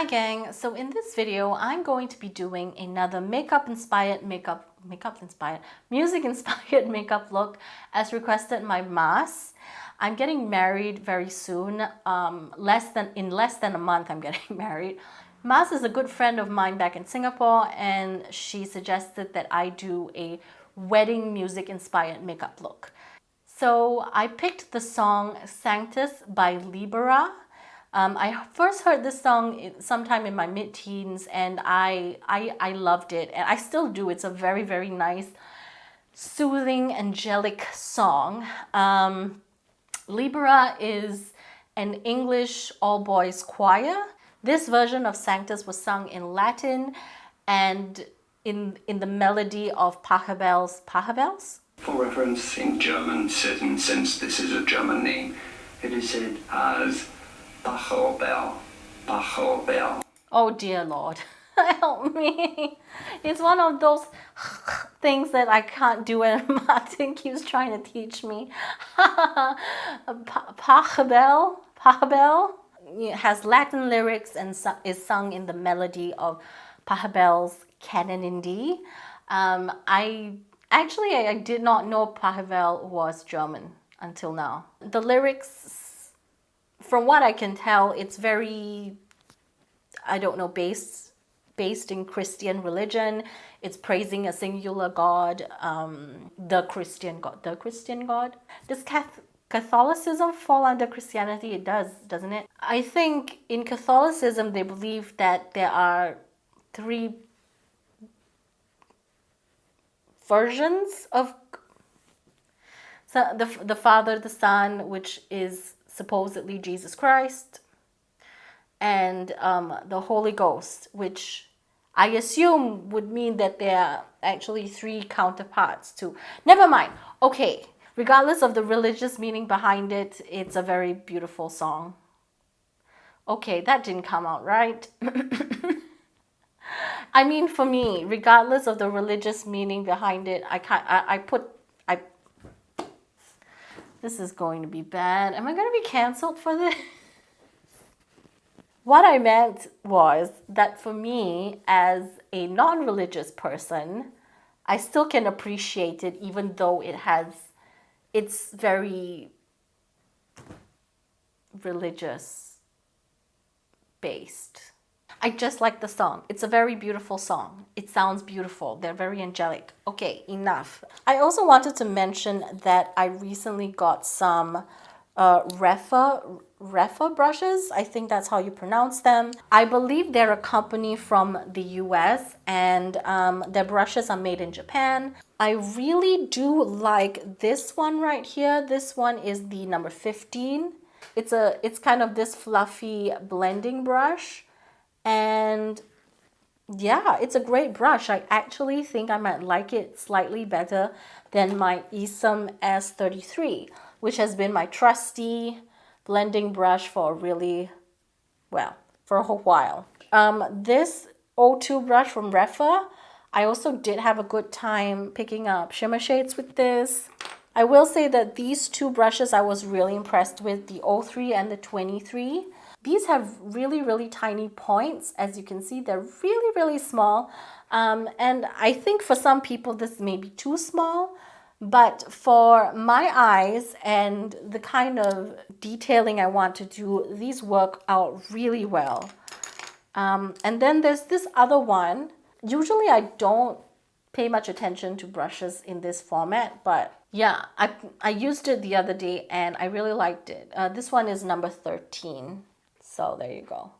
gang, so in this video I'm going to be doing another music inspired makeup look as requested by Mas. I'm getting married very soon. In less than a month I'm getting married. Mas is a good friend of mine back in Singapore, and she suggested that I do a wedding music inspired makeup look. So I picked the song Sanctus by Libera. I first heard this song sometime in my mid-teens, and I loved it, and I still do. It's a very, very nice, soothing, angelic song. Libera is an English all-boys choir. This version of Sanctus was sung in Latin and in the melody of Pachelbels. For reference in German, since this is a German name, it is said as Pachelbel. Pachelbel. Oh dear Lord, help me. It's one of those things that I can't do, and Martin keeps trying to teach me. Pachelbel has Latin lyrics and is sung in the melody of Pachelbel's Canon in D. I did not know Pachelbel was German until now. The lyrics, from what I can tell, it's very, based in Christian religion. It's praising a singular God, the Christian God. Does Catholicism fall under Christianity? It does, doesn't it? I think in Catholicism they believe that there are three versions of the Father, the Son, which is supposedly Jesus Christ, and the Holy Ghost, which I assume would mean that there are actually three counterparts to. Never mind. Okay, regardless of the religious meaning behind it, it's a very beautiful song. Okay, that didn't come out right. I mean, for me, regardless of the religious meaning behind it, this is going to be bad. Am I going to be cancelled for this? What I meant was that for me, as a non-religious person, I still can appreciate it, even though it's very religious based. I just like the song. It's a very beautiful song. It sounds beautiful. They're very angelic. Okay, enough. I also wanted to mention that I recently got some Refa brushes. I think that's how you pronounce them. I believe they're a company from the US, and their brushes are made in Japan. I really do like this one right here. This one is the number 15. It's kind of this fluffy blending brush. And yeah, it's a great brush. I actually think I might like it slightly better than my Esam S33, which has been my trusty blending brush for for a whole while. This O2 brush from Refa, I also did have a good time picking up shimmer shades with this. I will say that these two brushes I was really impressed with, the 03 and the 23. These have really, really tiny points. As you can see, they're really, really small. And I think for some people this may be too small, but for my eyes and the kind of detailing I want to do, these work out really well. And then there's this other one. Usually I don't pay much attention to brushes in this format, but yeah, I used it the other day and I really liked it. This one is number 13. So there you go.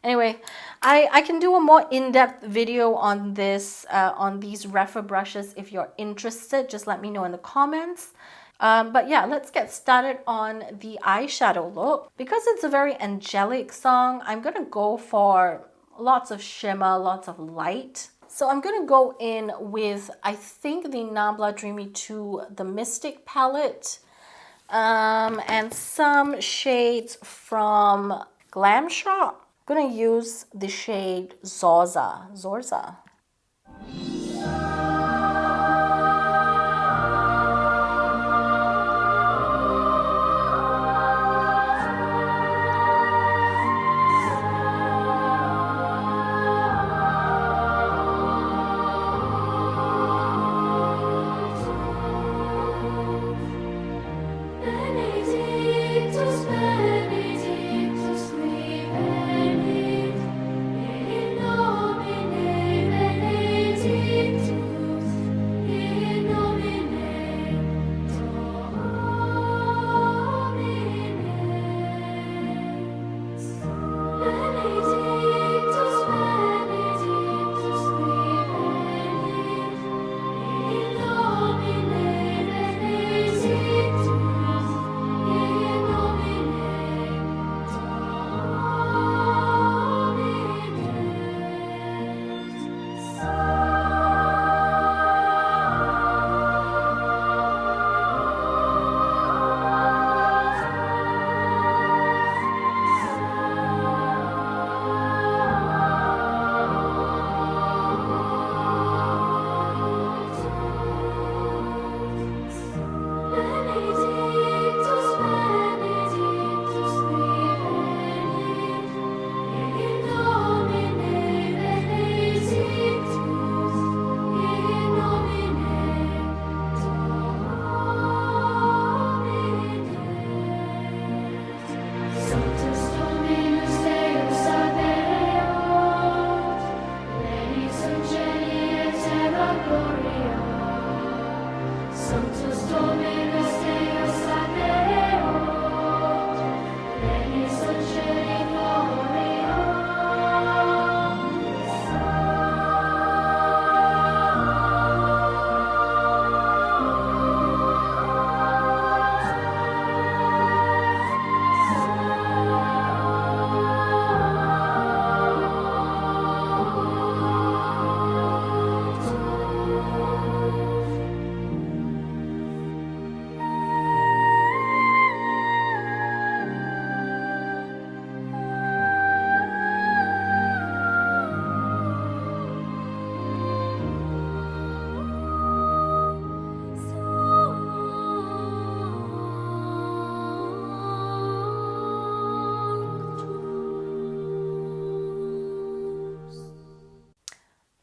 Anyway, I can do a more in-depth video on this, on these Refa brushes. If you're interested, just let me know in the comments. But yeah, let's get started on the eyeshadow look. Because it's a very angelic song, I'm gonna go for lots of shimmer, lots of light. So I'm gonna go in with, I think, the Nabla Dreamy 2, the Mystic palette. And some shades from Glamshop. I'm gonna use the shade Zorza.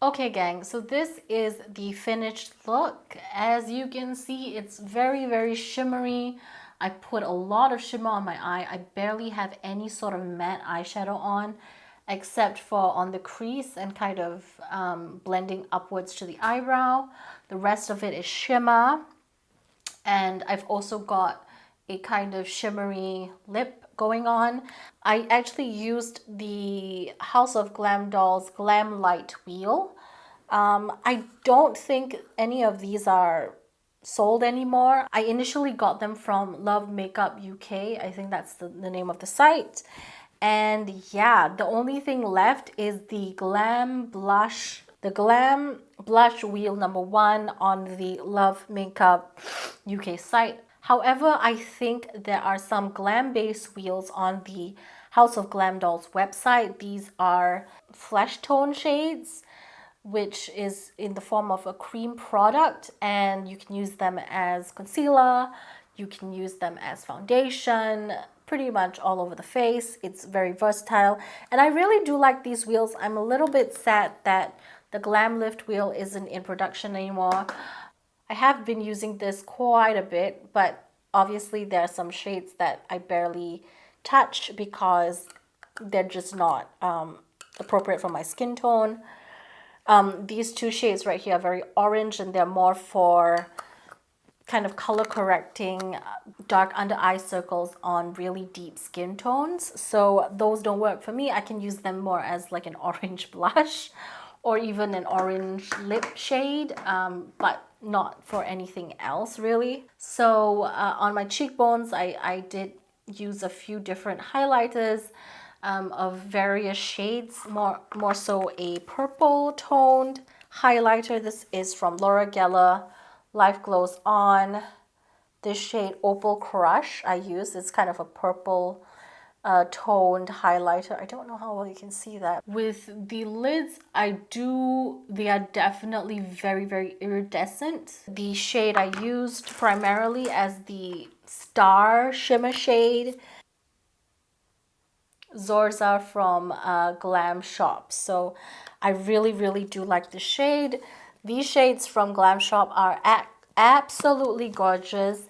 Okay gang, so this is the finished look. As you can see, it's very, very shimmery. I put a lot of shimmer on my eye. I barely have any sort of matte eyeshadow on, except for on the crease and kind of blending upwards to the eyebrow. The rest of it is shimmer. And I've also got a kind of shimmery lip going on. I actually used the House of Glamdolls GalmLight wheel. I don't think any of these are sold anymore. I initially got them from Love Makeup UK. I think that's the name of the site. And yeah, the only thing left is the Glam Blush wheel number 1 on the Love Makeup UK site. However, I think there are some glam-based wheels on the House of Glamdolls website. These are flesh tone shades, which is in the form of a cream product, and you can use them as concealer, you can use them as foundation, pretty much all over the face. It's very versatile, and I really do like these wheels. I'm a little bit sad that the Glam Lift wheel isn't in production anymore. I have been using this quite a bit, but obviously there are some shades that I barely touch because they're just not appropriate for my skin tone. These two shades right here are very orange, and they're more for kind of color correcting dark under eye circles on really deep skin tones. So those don't work for me. I can use them more as like an orange blush or even an orange lip shade, but not for anything else really. So on my cheekbones, I did use a few different highlighters of various shades, more so a purple toned highlighter. This is from Laura Geller Life Glows On. This shade Opal Crush I use. It's kind of a purple toned highlighter. I don't know how well you can see that. With the lids, they are definitely very, very iridescent. The shade I used primarily as the Star Shimmer shade, Zorza from Glamshop. So I really, really do like the shade. These shades from Glamshop are absolutely gorgeous.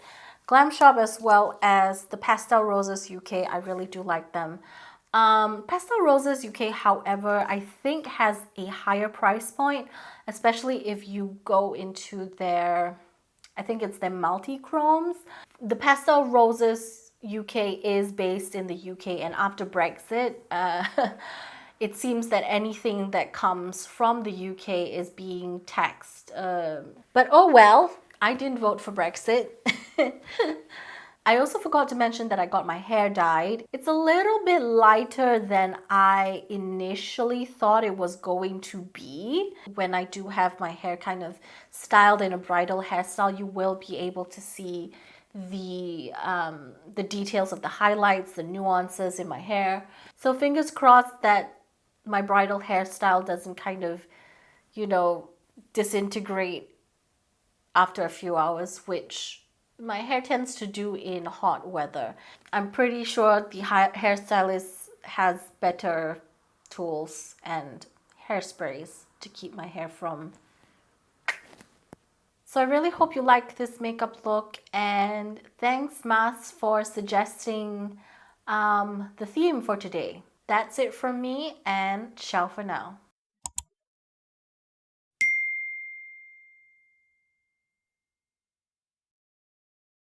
Glamshop as well as the Pastel Roses UK, I really do like them. Pastel Roses UK, however, I think has a higher price point, especially if you go into their, I think it's their multi-chromes. The Pastel Roses UK is based in the UK, and after Brexit, it seems that anything that comes from the UK is being taxed. But oh well, I didn't vote for Brexit. I also forgot to mention that I got my hair dyed. It's a little bit lighter than I initially thought it was going to be. When I do have my hair kind of styled in a bridal hairstyle, you will be able to see the details of the highlights, the nuances in my hair. So fingers crossed that my bridal hairstyle doesn't kind of, you know, disintegrate after a few hours, which my hair tends to do in hot weather. I'm pretty sure the hairstylist has better tools and hairsprays to keep my hair from. So I really hope you like this makeup look, and thanks Mas for suggesting the theme for today. That's it from me, and ciao for now.